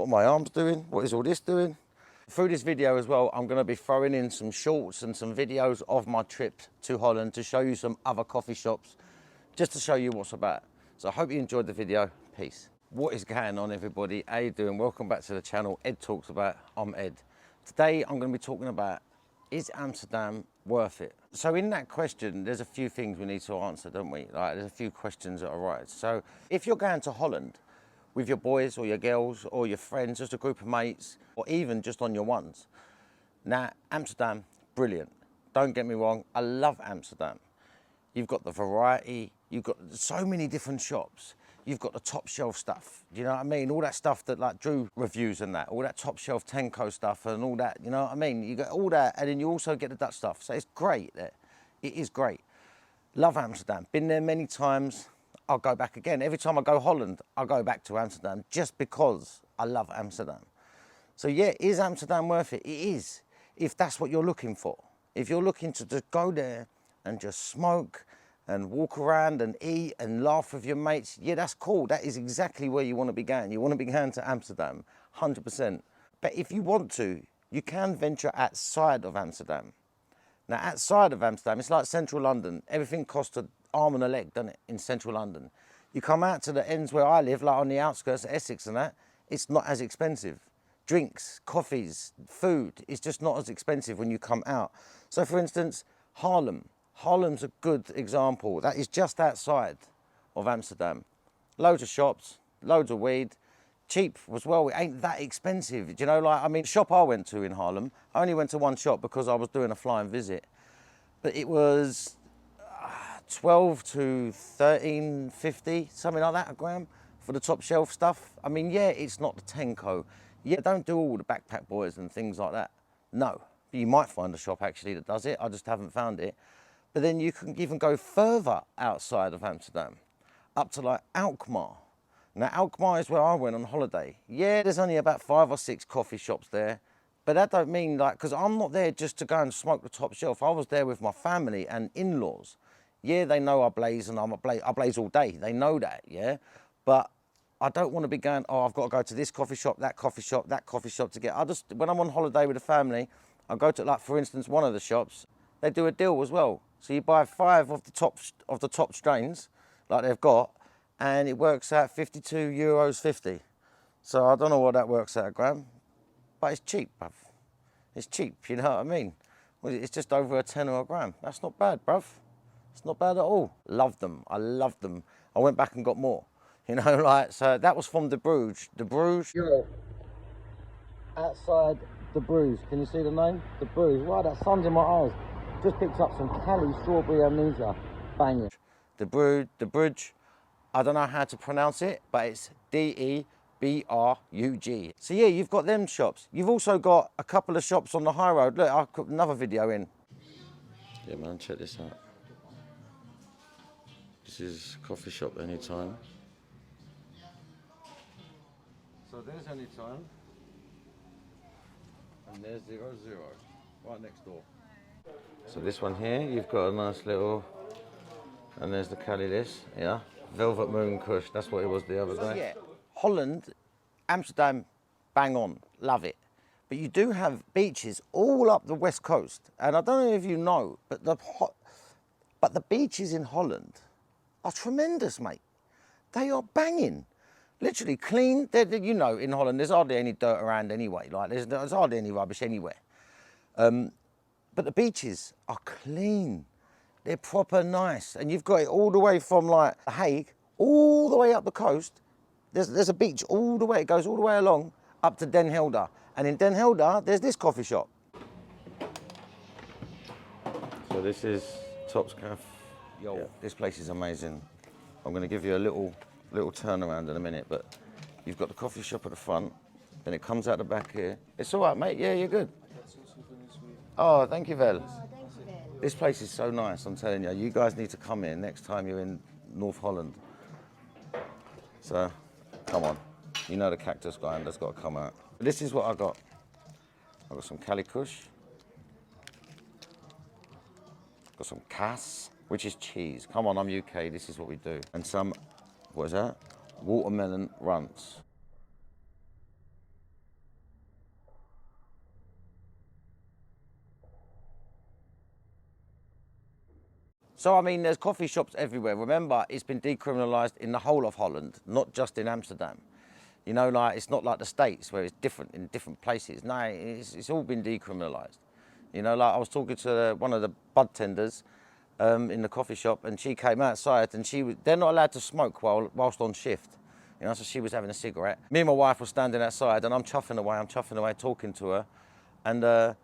What are my arms doing? What is all this doing? Through this video as well, I'm going to be throwing in some shorts and some videos of my trip to Holland to show you some other coffee shops, just to show you what's about. So I hope you enjoyed the video. Peace. What is going on, everybody? How you doing? Welcome back to the channel Ed Talks About. I'm Ed. Today I'm going to be talking about, is Amsterdam worth it? So in that question, there's a few things we need to answer, don't we? Like, there's a few questions that arise. So if you're going to Holland with your boys or your girls or your friends, just a group of mates, or even just on your ones, now Amsterdam, brilliant. Don't get me wrong, I love Amsterdam. You've got the variety, you've got so many different shops. You've got the top shelf stuff, do you know what I mean? All that stuff that like Drew reviews and that, all that top shelf Tenko stuff and all that, you know what I mean? You got all that, and then you also get the Dutch stuff. So it's great there. It is great. Love Amsterdam. Been there many times. I'll go back again. Every time I go Holland, I'll go back to Amsterdam just because I love Amsterdam. So yeah, is Amsterdam worth it? It is, if that's what you're looking for. If you're looking to just go there and just smoke and walk around and eat and laugh with your mates, yeah, that's cool. That is exactly where you want to be going. You want to be going to Amsterdam, 100%. But if you want to, you can venture outside of Amsterdam. Now, outside of Amsterdam, it's like central London. Everything costs an arm and a leg, doesn't it, in central London? You come out to the ends where I live, like on the outskirts of Essex and that, it's not as expensive. Drinks, coffees, food, it's just not as expensive when you come out. So for instance, Haarlem. Haarlem's a good example. That is just outside of Amsterdam. Loads of shops, loads of weed, cheap as well. It ain't that expensive. Do you know, like, I mean, the shop I went to in Haarlem, I only went to one shop because I was doing a flying visit, but it was 12 to 13.50, something like that a gram for the top shelf stuff. I mean, yeah, it's not the Tenko. Yeah, don't do all the backpack boys and things like that. No, you might find a shop actually that does it. I just haven't found it. But then you can even go further outside of Amsterdam, up to like Alkmaar. Now, Alkmaar is where I went on holiday. Yeah, there's only about 5 or 6 coffee shops there, but that don't mean like, because I'm not there just to go and smoke the top shelf. I was there with my family and in-laws. Yeah, they know I blaze and I blaze all day. They know that, yeah? But I don't want to be going, oh, I've got to go to this coffee shop, that coffee shop, that coffee shop to get. When I'm on holiday with the family, I go to, like, for instance, one of the shops, they do a deal as well. So you buy 5 of the top strains, like they've got, and it works out €52.50. So I don't know what that works out a gram, but it's cheap, bruv. It's cheap, you know what I mean? Well, it's just over a tenner a gram. That's not bad, bruv. It's not bad at all. Love them. I love them. I went back and got more. You know, like, so that was from the Bruges. The Bruges. Yo, outside the Bruges. Can you see the name? The Bruges. Wow, that sun's in my eyes. Just picked up some Cali strawberry amnesia. Banging. The Bruges. I don't know how to pronounce it, but it's Debrug. So yeah, you've got them shops. You've also got a couple of shops on the high road. Look, I'll put another video in. Yeah, man, check this out. This is coffee shop Anytime. So there's Anytime, and there's 00, right next door. So this one here, you've got a nice little, and there's the Cali list, yeah. Velvet Moon Kush, that's what it was the other day. Yeah, Holland, Amsterdam, bang on, love it. But you do have beaches all up the west coast, and I don't know if you know, but the beaches in Holland are tremendous, mate. They are banging. Literally clean. You know, in Holland, there's hardly any dirt around anyway. Like, there's hardly any rubbish anywhere. But the beaches are clean. They're proper nice. And you've got it all the way from, like, The Hague, all the way up the coast. There's a beach all the way. It goes all the way along up to Den Helder. And in Den Helder, there's this coffee shop. So this is Tops Cafe. Yo, yeah. This place is amazing. I'm going to give you a little turnaround in a minute, but you've got the coffee shop at the front, then it comes out the back here. It's all right, mate. Yeah, you're good. Oh, thank you, Vel. This place is so nice, I'm telling you. You guys need to come in next time you're in North Holland. So, come on. You know the cactus guy, and that's got to come out. This is what I got. I got some Cali Kush. Got some Cass, which is cheese. Come on, I'm UK, this is what we do. And some, what is that? Watermelon runts. So, I mean, there's coffee shops everywhere. Remember, it's been decriminalised in the whole of Holland, not just in Amsterdam. You know, like, it's not like the States where it's different in different places. No, it's all been decriminalised. You know, like I was talking to one of the bud tenders in the coffee shop, and she came outside, and they're not allowed to smoke whilst on shift. You know, so she was having a cigarette. Me and my wife were standing outside, and I'm chuffing away, talking to her. And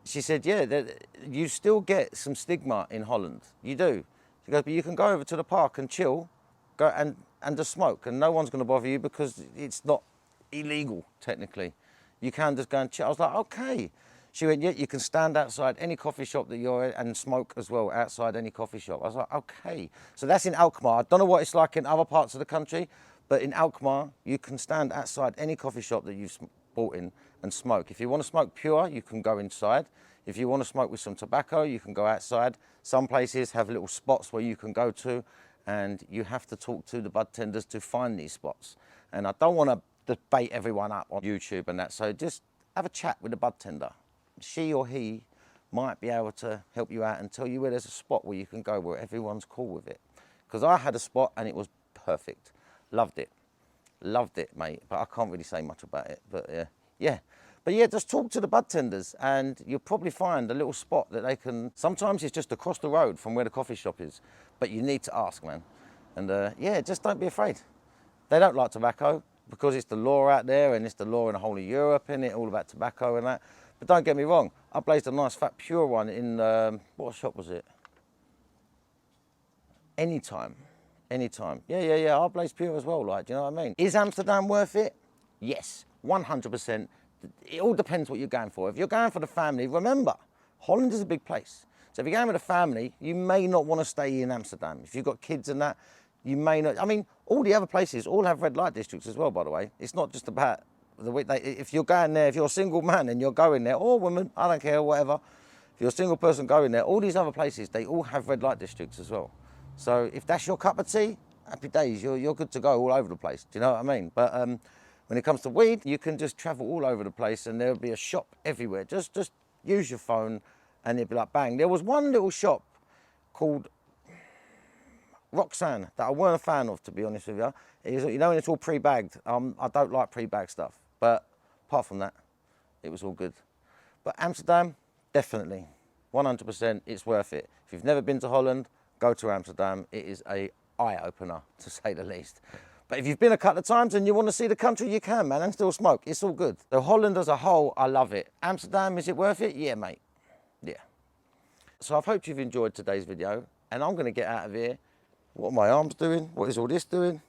she said, yeah, you still get some stigma in Holland. You do. She goes, but you can go over to the park and chill, go and just smoke, and no one's going to bother you because it's not illegal, technically. You can just go and chill. I was like, okay. She went, yeah, you can stand outside any coffee shop that you're in and smoke as well outside any coffee shop. I was like, okay. So that's in Alkmaar. I don't know what it's like in other parts of the country, but in Alkmaar, you can stand outside any coffee shop that you've bought in and smoke. If you want to smoke pure, you can go inside. If you want to smoke with some tobacco, you can go outside. Some places have little spots where you can go to, and you have to talk to the bud tenders to find these spots. And I don't want to debate everyone up on YouTube and that, so just have a chat with the bud tender. She or he might be able to help you out and tell you where there's a spot where you can go where everyone's cool with it. Because I had a spot and it was perfect. Loved it, mate. But I can't really say much about it. But yeah. But yeah, just talk to the bud tenders and you'll probably find a little spot that they can. Sometimes it's just across the road from where the coffee shop is, but you need to ask, man. And yeah, just don't be afraid. They don't like tobacco because it's the law out there, and it's the law in the whole of Europe, and it all about tobacco and that. But don't get me wrong, I blazed a nice fat pure one in, what shop was it? Anytime. Yeah, I blazed pure as well, like, do you know what I mean? Is Amsterdam worth it? Yes, 100%. It all depends what you're going for. If you're going for the family, remember, Holland is a big place. So if you're going with a family, you may not want to stay in Amsterdam. If you've got kids and that, you may not. I mean, all the other places all have red light districts as well, by the way. It's not just about the way if you're going there, if you're a single man and you're going there, or woman, I don't care, whatever. If you're a single person going there, all these other places, they all have red light districts as well. So if that's your cup of tea, happy days, you're good to go all over the place. Do you know what I mean? But when it comes to weed, you can just travel all over the place and there'll be a shop everywhere. Just use your phone and it'll be like bang. There was one little shop called Roxanne that I weren't a fan of, to be honest with you. You know, when it's all pre-bagged, I don't like pre-bagged stuff. But apart from that, it was all good. But Amsterdam, definitely, 100%, it's worth it. If you've never been to Holland, go to Amsterdam. It is an eye-opener, to say the least. But if you've been a couple of times and you want to see the country, you can, man, and still smoke. It's all good. So Holland as a whole, I love it. Amsterdam, is it worth it? Yeah, mate. Yeah. So I've hoped you've enjoyed today's video, and I'm going to get out of here. What are my arms doing? What is all this doing?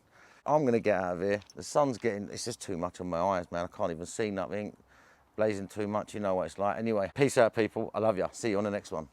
I'm going to get out of here. The sun's it's just too much on my eyes, man. I can't even see nothing. Blazing too much, you know what it's like. Anyway, peace out, people. I love you. See you on the next one.